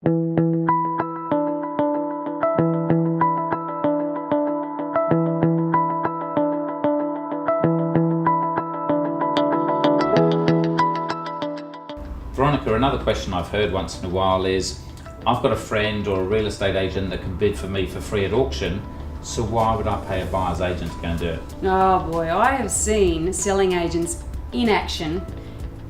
Veronica, another question I've heard once in a while is, I've got a friend or a real estate agent that can bid for me for free at auction, so why would I pay a buyer's agent to go and do it? Oh boy, I have seen selling agents in action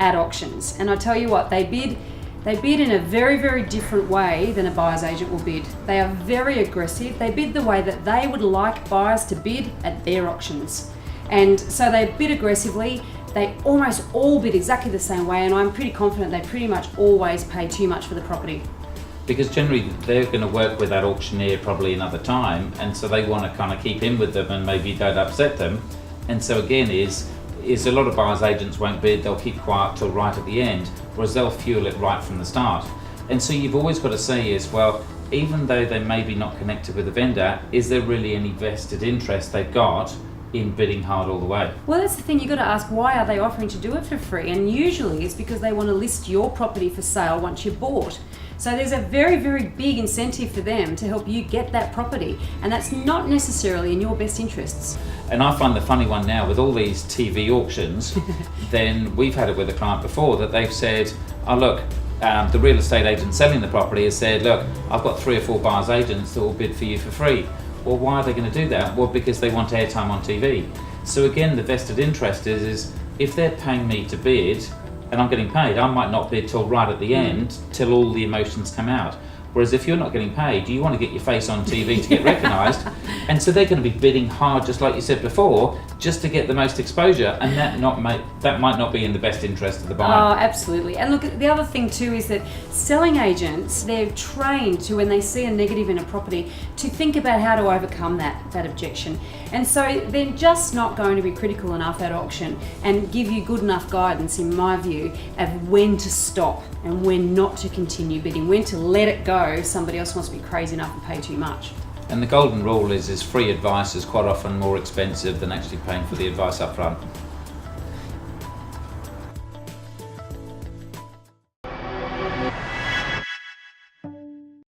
at auctions, and I tell you what, they bid in a very, very different way than a buyer's agent will bid. They are very aggressive. They bid the way that they would like buyers to bid at their auctions. And so they bid aggressively. They almost all bid exactly the same way, and I'm pretty confident they pretty much always pay too much for the property. Because generally they're going to work with that auctioneer probably another time, and so they want to kind of keep in with them and maybe don't upset them. And so again is a lot of buyers agents won't bid, they'll keep quiet till right at the end, whereas they'll fuel it right from the start. And so you've always got to say is, well, even though they may be not connected with the vendor, is there really any vested interest they've got in bidding hard all the way? Well, that's the thing, you've got to ask, why are they offering to do it for free? And usually it's because they want to list your property for sale once you're bought. So there's a very, very big incentive for them to help you get that property, and that's not necessarily in your best interests. And I find the funny one now with all these TV auctions, then we've had it with a client before that they've said, oh look, the real estate agent selling the property has said, look, I've got 3 or 4 buyers agents that will bid for you for free. Well, why are they going to do that? Well, because they want airtime on TV. So again, the vested interest is if they're paying me to bid and I'm getting paid, I might not bid till right at the end, till all the emotions come out. Whereas if you're not getting paid, you want to get your face on TV to get recognised. And so they're going to be bidding hard, just like you said before, just to get the most exposure, and that might not be in the best interest of the buyer. Oh, absolutely. And look, the other thing too is that selling agents, they're trained to, when they see a negative in a property, to think about how to overcome that objection. And so they're just not going to be critical enough at auction and give you good enough guidance, in my view, of when to stop and when not to continue bidding, when to let it go if somebody else wants to be crazy enough and pay too much. And the golden rule is free advice is quite often more expensive than actually paying for the advice up front.